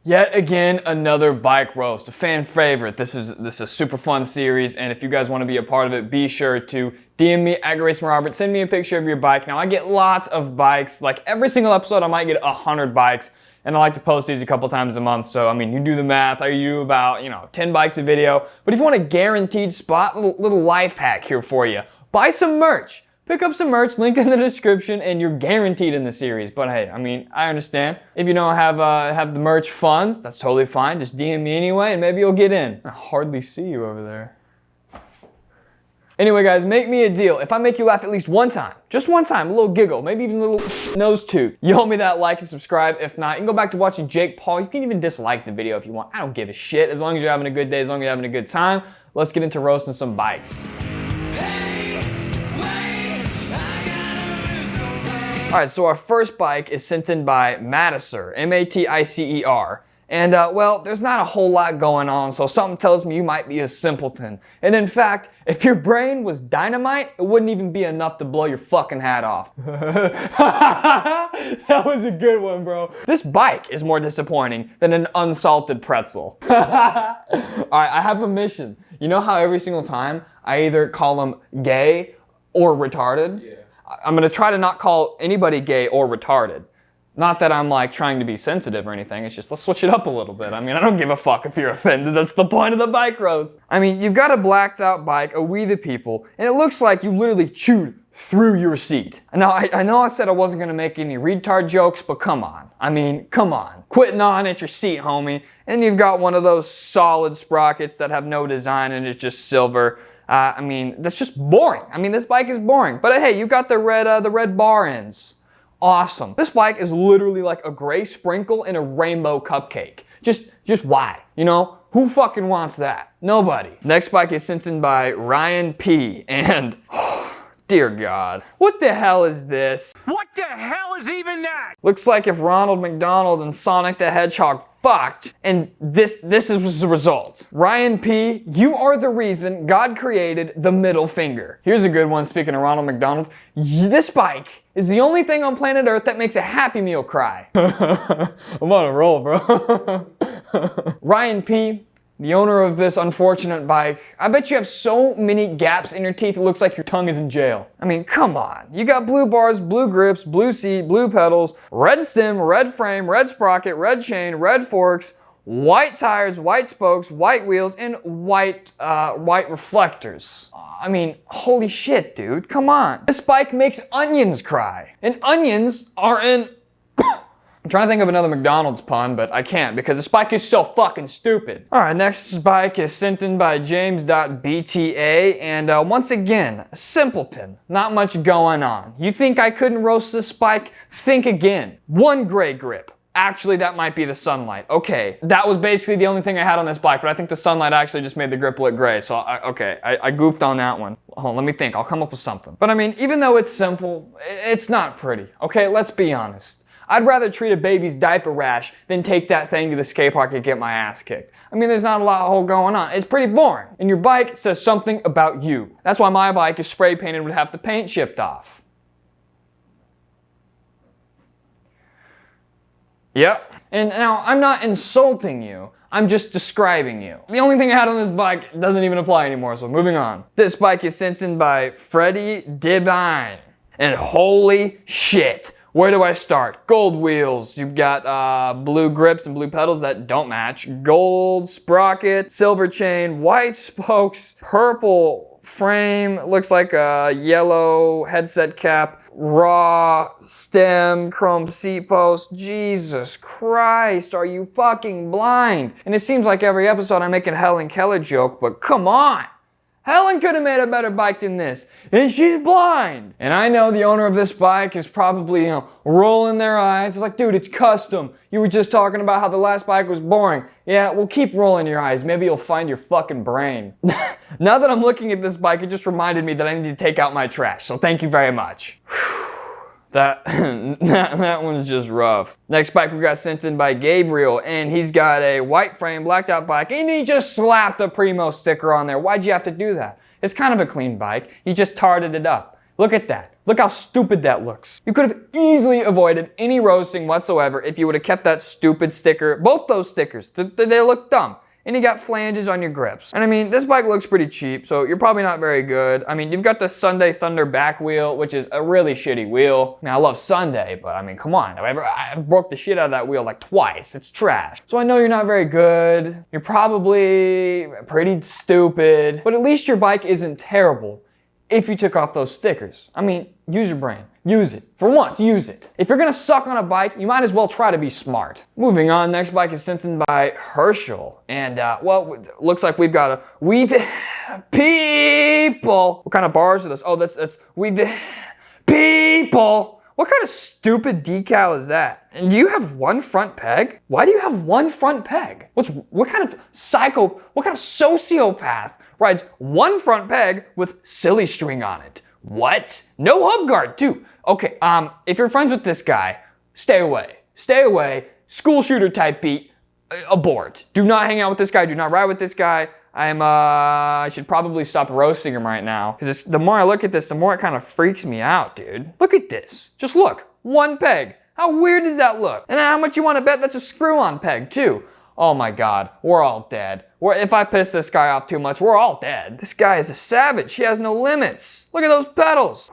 Yet again, another bike roast, a fan favorite. This is a super fun series, and if you guys want to be a part of it, be sure to DM me at Greyson Robert, send me a picture of your bike. Now, I get lots of bikes. Like every single episode, I might get 100 bikes, and I like to post these a couple times a month. So, I mean, you do the math. I do about, 10 bikes a video. But if you want a guaranteed spot, little life hack here for you. Buy some merch. Pick up some merch, link in the description, and you're guaranteed in the series. But hey, I mean, I understand. If you don't have the merch funds, that's totally fine. Just DM me anyway, and maybe you'll get in. I hardly see you over there. Anyway, guys, make me a deal. If I make you laugh at least one time, just one time, a little giggle, maybe even a little nose toot, you owe me that like and subscribe. If not, you can go back to watching Jake Paul. You can even dislike the video if you want. I don't give a shit. As long as you're having a good day, as long as you're having a good time, let's get into roasting some bikes. Alright, so our first bike is sent in by Madison, M-A-T-I-C-E-R. And, well, there's not a whole lot going on, so something tells me you might be a simpleton. And in fact, if your brain was dynamite, it wouldn't even be enough to blow your fucking hat off. That was a good one, bro. This bike is more disappointing than an unsalted pretzel. Alright, I have a mission. You know how every single time I either call them gay or retarded? Yeah. I'm gonna try to not call anybody gay or retarded. Not that I'm like trying to be sensitive or anything, it's just let's switch it up a little bit. I mean, I don't give a fuck if you're offended, that's the point of the bike roast. I mean, you've got a blacked out bike, a We the People, and it looks like you literally chewed through your seat. Now, I know I said I wasn't gonna make any retard jokes, but come on. I mean, come on. Quit gnawing at your seat, homie. And you've got one of those solid sprockets that have no design and it's just silver. I mean, that's just boring. I mean, this bike is boring. But hey, you got the red bar ends. Awesome. This bike is literally like a gray sprinkle in a rainbow cupcake. Just why? You know? Who fucking wants that? Nobody. Next bike is sent in by RyanP, and dear God, what the hell is this? What the hell is even that? Looks like if Ronald McDonald and Sonic the Hedgehog fucked, and this is the result. RyanP, you are the reason God created the middle finger. Here's a good one, speaking of Ronald McDonald. This bike is the only thing on planet Earth that makes a Happy Meal cry. I'm on a roll, bro. RyanP, the owner of this unfortunate bike, I bet you have so many gaps in your teeth it looks like your tongue is in jail. I mean, come on. You got blue bars, blue grips, blue seat, blue pedals, red stem, red frame, red sprocket, red chain, red forks, white tires, white spokes, white wheels, and white reflectors. I mean, holy shit, dude. Come on. This bike makes onions cry. And onions are in... I'm trying to think of another McDonald's pun, but I can't because this bike is so fucking stupid. Alright, next bike is sent in by James.bta, and once again, simpleton. Not much going on. You think I couldn't roast this bike? Think again. One gray grip. Actually, that might be the sunlight. Okay, that was basically the only thing I had on this bike, but I think the sunlight actually just made the grip look gray, so I goofed on that one. Hold on, let me think. I'll come up with something. But I mean, even though it's simple, it's not pretty. Okay, let's be honest. I'd rather treat a baby's diaper rash than take that thing to the skate park and get my ass kicked. I mean, there's not a lot of going on. It's pretty boring. And your bike says something about you. That's why my bike is spray painted with half the paint chipped off. Yep. And now, I'm not insulting you. I'm just describing you. The only thing I had on this bike doesn't even apply anymore, so moving on. This bike is sent in by Freddie Devine. And holy shit. Where do I start? Gold wheels. You've got blue grips and blue pedals that don't match. Gold sprocket, silver chain, white spokes, purple frame. Looks like a yellow headset cap. Raw stem, chrome seat post. Jesus Christ, are you fucking blind? And it seems like every episode I'm making a Helen Keller joke, but come on. Helen could have made a better bike than this, and she's blind. And I know the owner of this bike is probably, rolling their eyes. It's like, dude, it's custom. You were just talking about how the last bike was boring. Yeah, well, keep rolling your eyes. Maybe you'll find your fucking brain. Now that I'm looking at this bike, it just reminded me that I need to take out my trash, so thank you very much. That one's just rough. Next bike we got sent in by Gabriel, and he's got a white frame, blacked out bike, and he just slapped a Primo sticker on there. Why'd you have to do that? It's kind of a clean bike. He just tarted it up. Look at that. Look how stupid that looks. You could have easily avoided any roasting whatsoever if you would have kept that stupid sticker. Both those stickers, they look dumb. And you got flanges on your grips. And I mean, this bike looks pretty cheap, so you're probably not very good. I mean, you've got the Sunday Thunder back wheel, which is a really shitty wheel. I mean, I love Sunday, but I mean, come on. I broke the shit out of that wheel like twice. It's trash. So I know you're not very good. You're probably pretty stupid, but at least your bike isn't terrible if you took off those stickers. I mean, use your brain. Use it. For once, use it. If you're gonna suck on a bike, you might as well try to be smart. Moving on, next bike is sent in by Herschel. And, well, looks like we've got we the people. What kind of bars are those? Oh, that's we the people. What kind of stupid decal is that? And do you have one front peg? Why do you have one front peg? What kind of sociopath rides one front peg with silly string on it? What? No hub guard, too. Okay, if you're friends with this guy, stay away. Stay away. School shooter type beat. Abort. Do not hang out with this guy. Do not ride with this guy. I should probably stop roasting him right now. Because the more I look at this, the more it kind of freaks me out, dude. Look at this. Just look. One peg. How weird does that look? And how much you want to bet that's a screw-on peg, too? Oh my God, we're all dead. If I piss this guy off too much, we're all dead. This guy is a savage. He has no limits. Look at those pedals.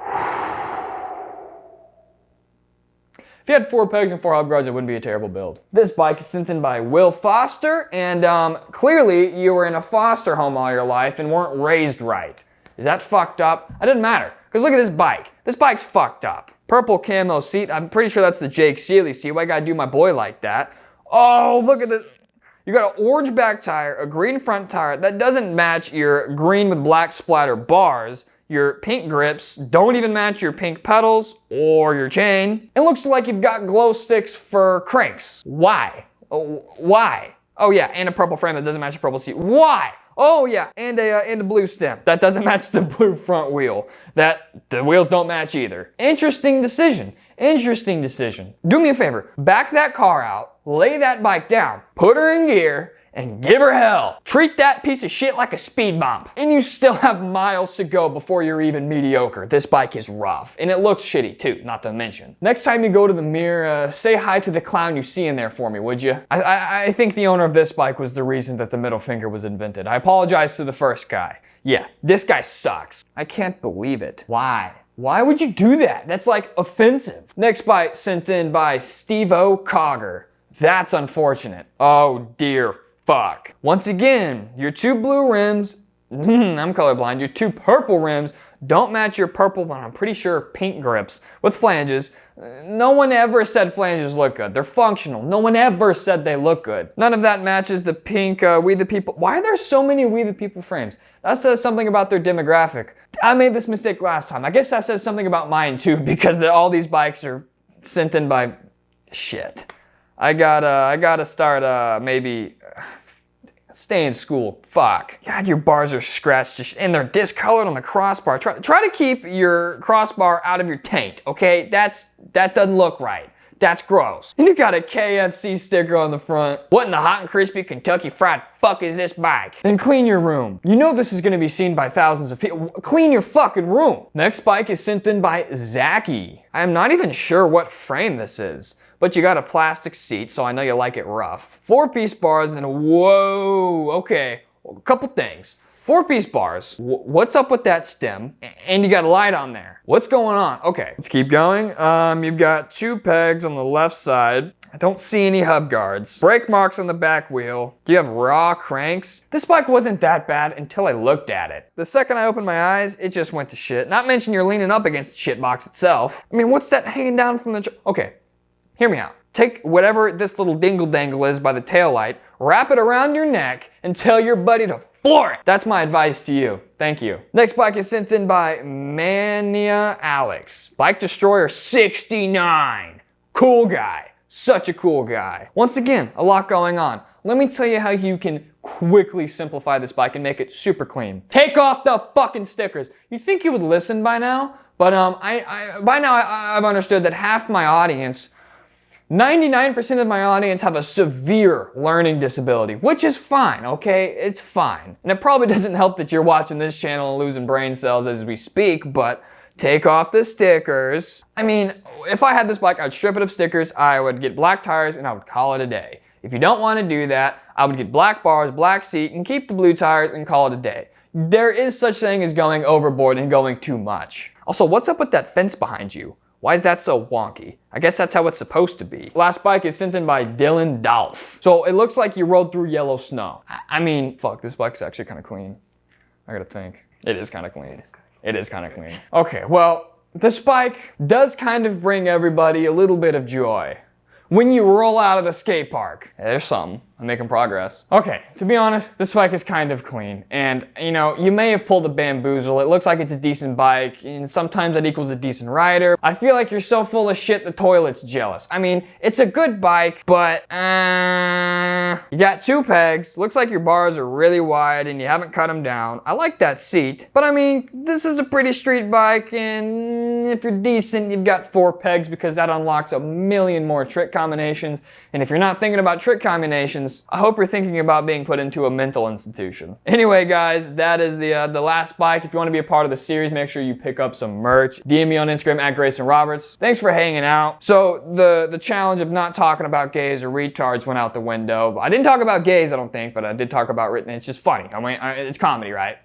If you had 4 pegs and 4 hub guards, it wouldn't be a terrible build. This bike is sent in by Will Foster, and clearly you were in a foster home all your life and weren't raised right. Is that fucked up? It doesn't matter, because look at this bike. This bike's fucked up. Purple camo seat. I'm pretty sure that's the Jake Seeley seat. Why I gotta do my boy like that? Oh, look at this. You got an orange back tire, a green front tire. That doesn't match your green with black splatter bars. Your pink grips don't even match your pink pedals or your chain. It looks like you've got glow sticks for cranks. Why? Why? Oh yeah, and a purple frame that doesn't match your purple seat. Why? Oh yeah, and a blue stem. That doesn't match the blue front wheel. The wheels don't match either. Interesting decision. Interesting decision. Do me a favor, back that car out, lay that bike down, put her in gear, and give her hell. Treat that piece of shit like a speed bump. And you still have miles to go before you're even mediocre. This bike is rough, and it looks shitty too, not to mention. Next time you go to the mirror, say hi to the clown you see in there for me, would you? I think the owner of this bike was the reason that the middle finger was invented. I apologize to the first guy. Yeah, this guy sucks. I can't believe it. Why? Why would you do that? That's like offensive. Next bite sent in by Steve-O Cogger. That's unfortunate. Oh dear fuck. Once again, your 2 blue rims, I'm colorblind, your 2 purple rims don't match your purple, but I'm pretty sure pink grips with flanges. No one ever said flanges look good. They're functional. No one ever said they look good. None of that matches the pink We the People. Why are there so many We the People frames? That says something about their demographic. I made this mistake last time. I guess that says something about mine too, because all these bikes are sent in by shit. I gotta start maybe stay in school. Fuck. God, your bars are scratched and they're discolored on the crossbar. Try to keep your crossbar out of your taint, okay? That doesn't look right. That's gross. And you got a KFC sticker on the front. What in the hot and crispy Kentucky Fried fuck is this bike? Then clean your room. You know this is gonna be seen by thousands of people. Clean your fucking room. Next bike is sent in by Zachy. I am not even sure what frame this is, but you got a plastic seat, so I know you like it rough. 4-piece bars and whoa, okay, a couple things. 4-piece bars, what's up with that stem? And you got a light on there. What's going on? Okay, let's keep going. You've got 2 pegs on the left side. I don't see any hub guards. Brake marks on the back wheel. Do you have raw cranks? This bike wasn't that bad until I looked at it. The second I opened my eyes, it just went to shit. Not mention you're leaning up against the shit box itself. I mean, what's that hanging down from the... Okay, hear me out. Take whatever this little dingle-dangle is by the taillight, wrap it around your neck, and tell your buddy to floor it. That's my advice to you. Thank you. Next bike is sent in by Mania Alex. Bike Destroyer 69. Cool guy. Such a cool guy. Once again, a lot going on. Let me tell you how you can quickly simplify this bike and make it super clean. Take off the fucking stickers. You think you would listen by now? But by now I've understood that half my audience, 99% of my audience have a severe learning disability, which is fine, okay? It's fine. And it probably doesn't help that you're watching this channel and losing brain cells as we speak, but take off the stickers. I mean, if I had this bike, I'd strip it of stickers, I would get black tires, and I would call it a day. If you don't want to do that, I would get black bars, black seat, and keep the blue tires and call it a day. There is such thing as going overboard and going too much. Also, what's up with that fence behind you? Why is that so wonky? I guess that's how it's supposed to be. Last bike is sent in by Dylan Dolph. So it looks like you rode through yellow snow. I mean, fuck, this bike's actually kind of clean. I gotta think. It is kind of clean. It is kind of clean. Okay, well, this bike does kind of bring everybody a little bit of joy. When you roll out of the skate park, there's something. I'm making progress. Okay, to be honest, this bike is kind of clean. And, you know, you may have pulled a bamboozle. It looks like it's a decent bike, and sometimes that equals a decent rider. I feel like you're so full of shit the toilet's jealous. I mean, it's a good bike, but, you got 2 pegs. Looks like your bars are really wide and you haven't cut them down. I like that seat, but I mean, this is a pretty street bike, and if you're decent, you've got 4 pegs because that unlocks a million more trick combinations. And if you're not thinking about trick combinations, I hope you're thinking about being put into a mental institution. Anyway, guys, that is the last bike. If you want to be a part of the series, make sure you pick up some merch. DM me on Instagram at Greyson Roberts. Thanks for hanging out. So the challenge of not talking about gays or retards went out the window. I didn't talk about gays, I don't think, but I did talk about written. It's just funny. I mean, it's comedy, right?